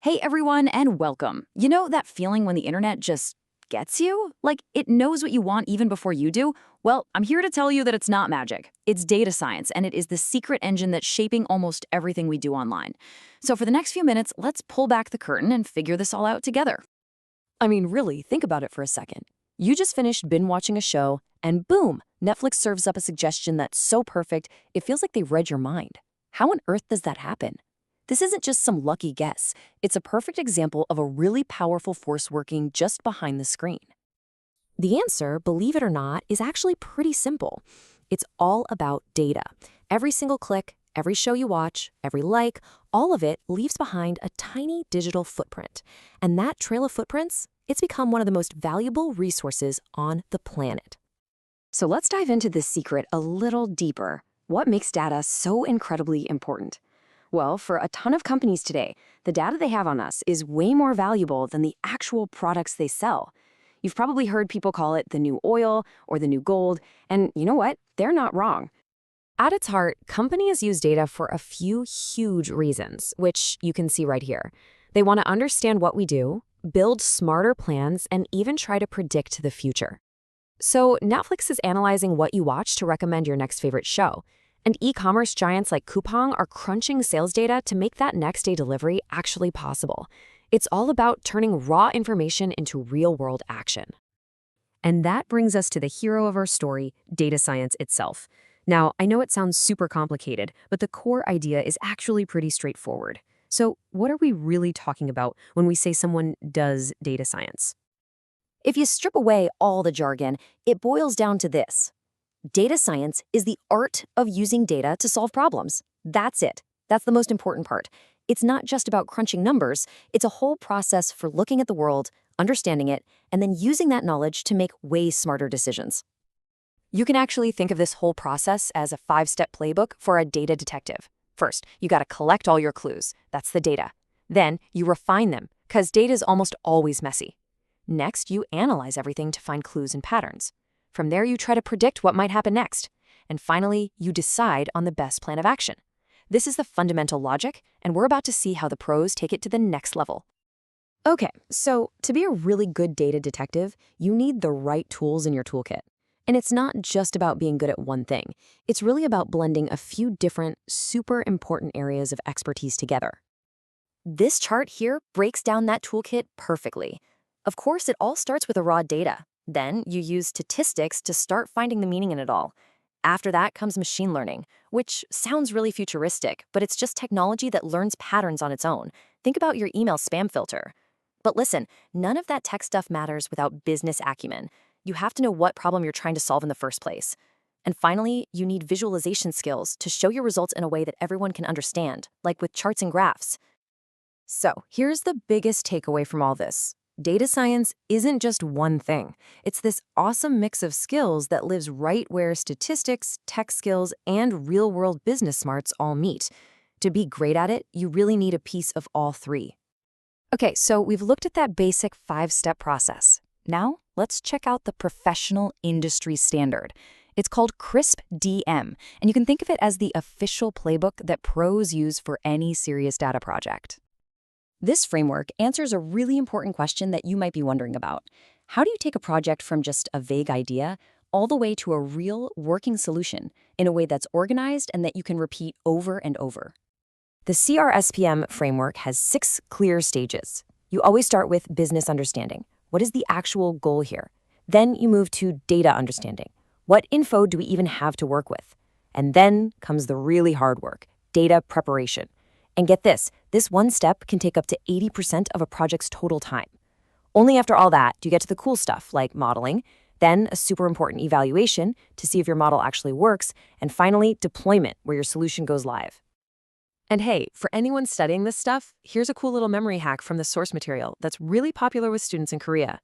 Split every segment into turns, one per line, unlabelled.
Hey everyone, and welcome. You know that feeling when the internet just gets you? Like it knows what you want even before you do? Well, I'm here to tell you that it's not magic. It's data science, and it is the secret engine that's shaping almost everything we do online. So for the next few minutes, let's pull back the curtain and figure this all out together.
I mean, really, think about it for a second. You just finished binge watching a show, and boom, Netflix serves up a suggestion that's so perfect, it feels like they've read your mind. How on earth does that happen? This isn't just some lucky guess. It's a perfect example of a really powerful force working just behind the screen. The answer, believe it or not, is actually pretty simple. It's all about data. Every single click, every show you watch, every like, all of it leaves behind a tiny digital footprint. And that trail of footprints, it's become one of the most valuable resources on the planet.
So let's dive into this secret a little deeper. What makes data so incredibly important? Well, for a ton of companies today, the data they have on us is way more valuable than the actual products they sell. You've probably heard people call it the new oil or the new gold, and you know what? They're not wrong.
At its heart, companies use data for a few huge reasons, which you can see right here. They want to understand what we do, build smarter plans, and even try to predict the future. So Netflix is analyzing what you watch to recommend your next favorite show. And e-commerce giants like Coupang are crunching sales data to make that next-day delivery actually possible. It's all about turning raw information into real-world action. And that brings us to the hero of our story, data science itself. Now, I know it sounds super complicated, but the core idea is actually pretty straightforward. So, what are we really talking about when we say someone does data science?
If you strip away all the jargon, it boils down to this. Data science is the art of using data to solve problems. That's it. That's the most important part. It's not just about crunching numbers, it's a whole process for looking at the world, understanding it, and then using that knowledge to make way smarter decisions.
You can actually think of this whole process as a 5-step playbook for a data detective. First, you got to collect all your clues. That's the data. Then, you refine them, because data is almost always messy. Next, you analyze everything to find clues and patterns. From there, you try to predict what might happen next. And finally, you decide on the best plan of action. This is the fundamental logic, and we're about to see how the pros take it to the next level. Okay, so to be a really good data detective, you need the right tools in your toolkit. And it's not just about being good at one thing. It's really about blending a few different, super important areas of expertise together.
This chart here breaks down that toolkit perfectly. Of course, it all starts with the raw data. Then you use statistics to start finding the meaning in it all. After that comes machine learning, which sounds really futuristic, but it's just technology that learns patterns on its own. Think about your email spam filter. But listen, none of that tech stuff matters without business acumen. You have to know what problem you're trying to solve in the first place. And finally, you need visualization skills to show your results in a way that everyone can understand, like with charts and graphs.
So, here's the biggest takeaway from all this. Data science isn't just one thing. It's this awesome mix of skills that lives right where statistics, tech skills, and real-world business smarts all meet. To be great at it, you really need a piece of all three. Okay, so we've looked at that basic 5-step process. Now, let's check out the professional industry standard. It's called CRISP-DM, and you can think of it as the official playbook that pros use for any serious data project.
This framework answers a really important question that you might be wondering about. How do you take a project from just a vague idea all the way to a real working solution in a way that's organized and that you can repeat over and over?
The CRSPM framework has 6 clear stages. You always start with business understanding. What is the actual goal here? Then you move to data understanding. What info do we even have to work with? And then comes the really hard work, data preparation. And get this one step can take up to 80% of a project's total time. Only after all that do you get to the cool stuff like modeling, then a super important evaluation to see if your model actually works, and finally deployment where your solution goes live. And hey, for anyone studying this stuff, here's a cool little memory hack from the source material that's really popular with students in Korea.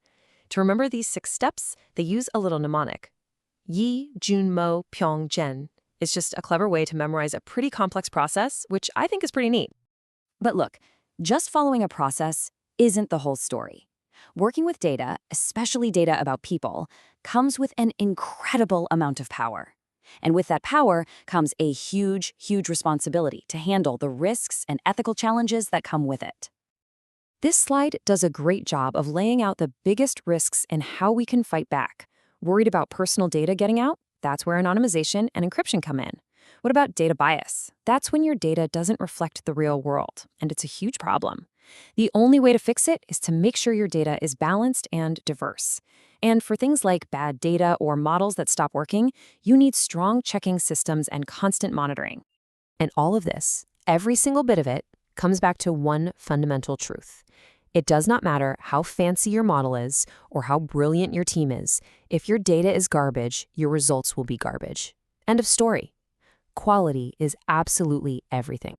To remember these 6 steps, they use a little mnemonic. Yi, Jun, Mo, Pyong, Jen. It's just a clever way to memorize a pretty complex process, which I think is pretty neat.
But look, just following a process isn't the whole story. Working with data, especially data about people, comes with an incredible amount of power. And with that power comes a huge, huge responsibility to handle the risks and ethical challenges that come with it.
This slide does a great job of laying out the biggest risks and how we can fight back. Worried about personal data getting out? That's where anonymization and encryption come in. What about data bias? That's when your data doesn't reflect the real world, and it's a huge problem. The only way to fix it is to make sure your data is balanced and diverse. And for things like bad data or models that stop working, you need strong checking systems and constant monitoring. And all of this, every single bit of it, comes back to one fundamental truth. It does not matter how fancy your model is or how brilliant your team is. If your data is garbage, your results will be garbage. End of story. Quality is absolutely everything.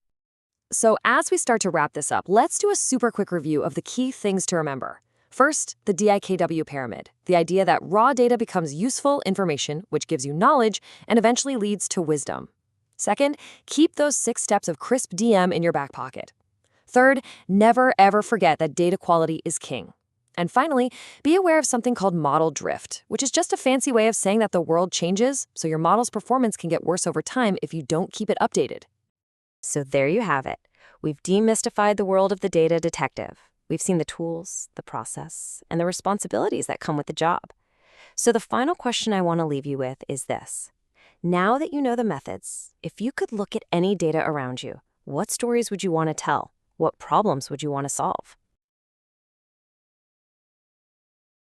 So as we start to wrap this up, let's do a super quick review of the key things to remember. First, the DIKW pyramid, the idea that raw data becomes useful information, which gives you knowledge and eventually leads to wisdom. Second, keep those 6 steps of crisp DM in your back pocket. Third, never ever forget that data quality is king. And finally, be aware of something called model drift, which is just a fancy way of saying that the world changes, so your model's performance can get worse over time if you don't keep it updated.
So there you have it. We've demystified the world of the data detective. We've seen the tools, the process, and the responsibilities that come with the job. So the final question I want to leave you with is this. Now that you know the methods, if you could look at any data around you, what stories would you want to tell? What problems would you want to solve?